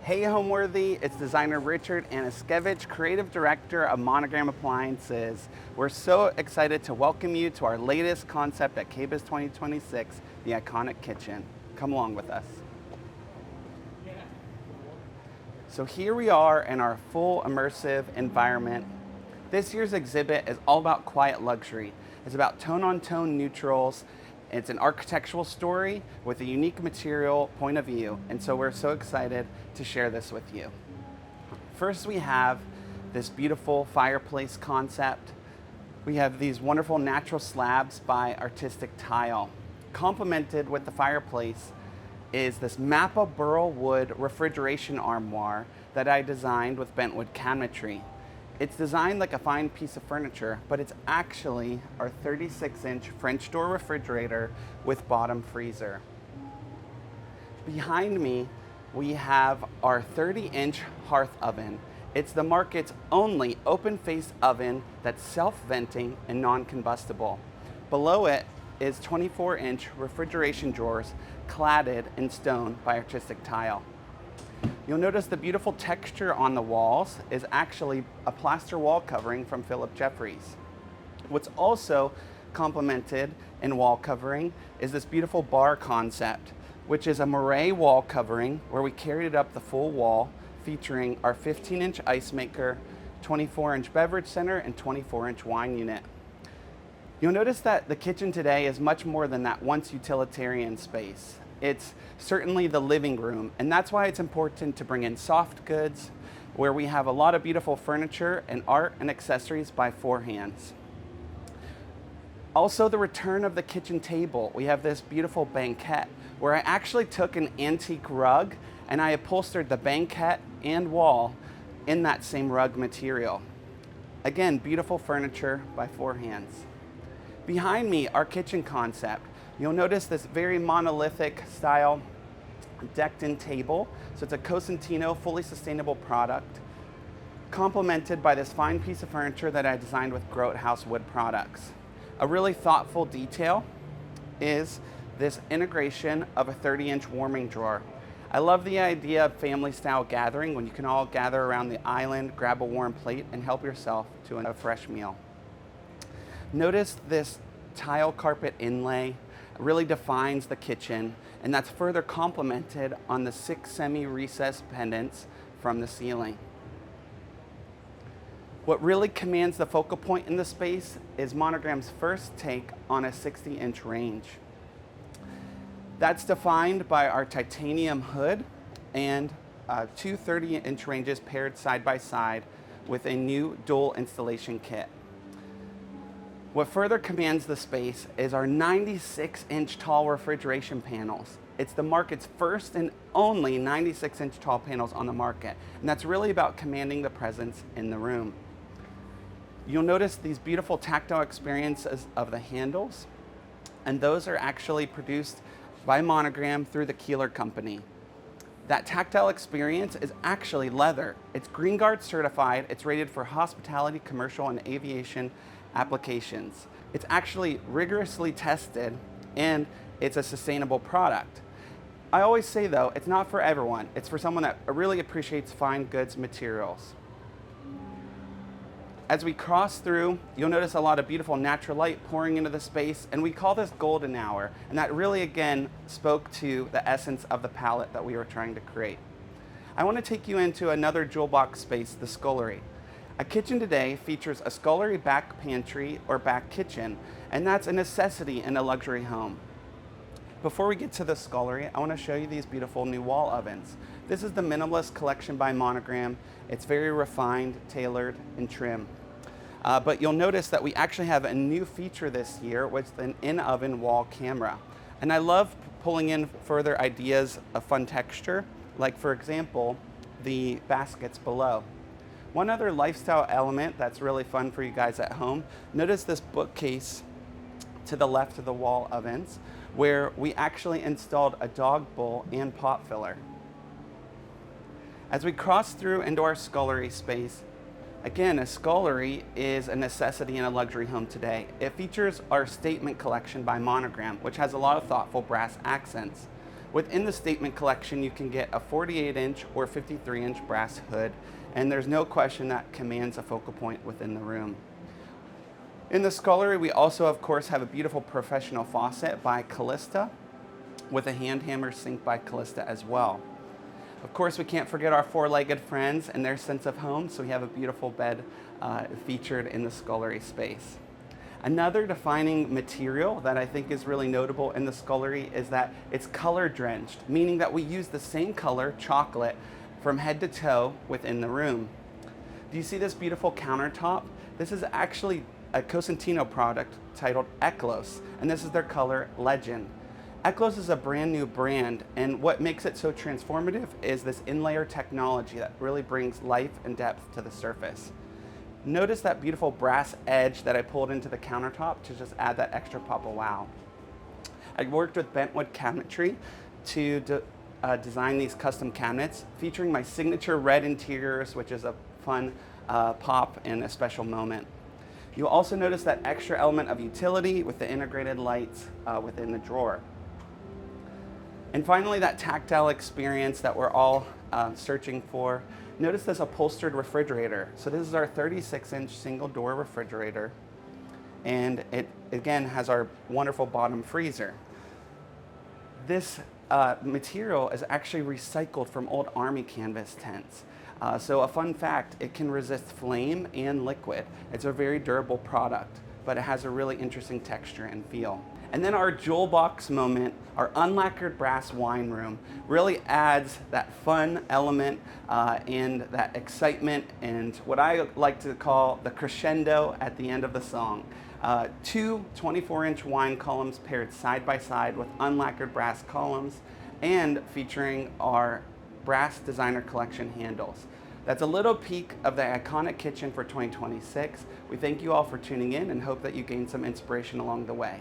Hey Homeworthy, it's designer Richard Anuszkiewicz, creative director of Monogram Appliances. We're so excited to welcome you to our latest concept at KBIS 2026, the iconic kitchen. Come along with us. So here we are in our full immersive environment. This year's exhibit is all about quiet luxury. It's about tone-on-tone neutrals. It's an architectural story with a unique material point of view, and so we're so excited to share this with you. First, we have this beautiful fireplace concept. We have these wonderful natural slabs by Artistic Tile. Complemented with the fireplace is this Mappa burl wood refrigeration armoire that I designed with bentwood cabinetry. It's designed like a fine piece of furniture, but it's actually our 36-inch French door refrigerator with bottom freezer. Behind me, we have our 30-inch hearth oven. It's the market's only open-face oven that's self-venting and non-combustible. Below it is 24-inch refrigeration drawers cladded in stone by Artistic Tile. You'll notice the beautiful texture on the walls is actually a plaster wall covering from Philip Jeffries. What's also complemented in wall covering is this beautiful bar concept, which is a moire wall covering where we carried it up the full wall, featuring our 15-inch ice maker, 24-inch beverage center, and 24-inch wine unit. You'll notice that the kitchen today is much more than that once utilitarian space. It's certainly the living room, and that's why it's important to bring in soft goods, where we have a lot of beautiful furniture and art and accessories by four hands. Also, the return of the kitchen table. We have this beautiful banquette, where I actually took an antique rug and I upholstered the banquette and wall in that same rug material. Again, beautiful furniture by four hands. Behind me, our kitchen concept. You'll notice this very monolithic style decked-in table. So it's a Cosentino fully sustainable product, complemented by this fine piece of furniture that I designed with Grote House wood products. A really thoughtful detail is this integration of a 30-inch warming drawer. I love the idea of family-style gathering when you can all gather around the island, grab a warm plate, and help yourself to a fresh meal. Notice this tile carpet inlay really defines the kitchen, and that's further complemented on the 6 semi-recessed pendants from the ceiling. What really commands the focal point in the space is Monogram's first take on a 60-inch range. That's defined by our titanium hood and two 30-inch ranges paired side by side with a new dual installation kit. What further commands the space is our 96-inch tall refrigeration panels. It's the market's first and only 96-inch tall panels on the market, and that's really about commanding the presence in the room. You'll notice these beautiful tactile experiences of the handles, and those are actually produced by Monogram through the Keeler Company. That tactile experience is actually leather. It's Green Guard certified, it's rated for hospitality, commercial, and aviation applications. It's actually rigorously tested, and it's a sustainable product. I always say though, it's not for everyone. It's for someone that really appreciates fine goods materials. As we cross through, you'll notice a lot of beautiful natural light pouring into the space, and we call this golden hour, and that really again spoke to the essence of the palette that we were trying to create. I want to take you into another jewel box space, the scullery. A kitchen today features a scullery back pantry or back kitchen, and that's a necessity in a luxury home. Before we get to the scullery, I want to show you these beautiful new wall ovens. This is the Minimalist collection by Monogram. It's very refined, tailored, and trim. But you'll notice that we actually have a new feature this year with an in-oven wall camera. And I love pulling in further ideas of fun texture, like for example, the baskets below. One other lifestyle element that's really fun for you guys at home, notice this bookcase to the left of the wall ovens, where we actually installed a dog bowl and pot filler. As we cross through into our scullery space, again, a scullery is a necessity in a luxury home today. It features our statement collection by Monogram, which has a lot of thoughtful brass accents. Within the statement collection, you can get a 48-inch or 53-inch brass hood, and there's no question that commands a focal point within the room. In the scullery, we also, of course, have a beautiful professional faucet by Callista with a hand hammer sink by Callista as well. Of course, we can't forget our four-legged friends and their sense of home, so we have a beautiful bed featured in the scullery space. Another defining material that I think is really notable in the scullery is that it's color-drenched, meaning that we use the same color, chocolate, from head to toe within the room. Do you see this beautiful countertop? This is actually a Cosentino product titled Eklos, and this is their color Legend. Eklos is a brand new brand, and what makes it so transformative is this inlayer technology that really brings life and depth to the surface. Notice that beautiful brass edge that I pulled into the countertop to just add that extra pop of wow. I worked with Bentwood Cabinetry to design these custom cabinets featuring my signature red interiors, which is a fun pop and a special moment. You'll also notice that extra element of utility with the integrated lights within the drawer. And finally, that tactile experience that we're all searching for. Notice this upholstered refrigerator. So this is our 36-inch single door refrigerator, and it again has our wonderful bottom freezer. This material is actually recycled from old Army canvas tents. So a fun fact, it can resist flame and liquid. It's a very durable product, but it has a really interesting texture and feel. And then our jewel box moment, our unlacquered brass wine room, really adds that fun element and that excitement and what I like to call the crescendo at the end of the song. Two 24-inch wine columns paired side by side with unlacquered brass columns and featuring our brass designer collection handles. That's a little peek of the iconic kitchen for 2026. We thank you all for tuning in and hope that you gained some inspiration along the way.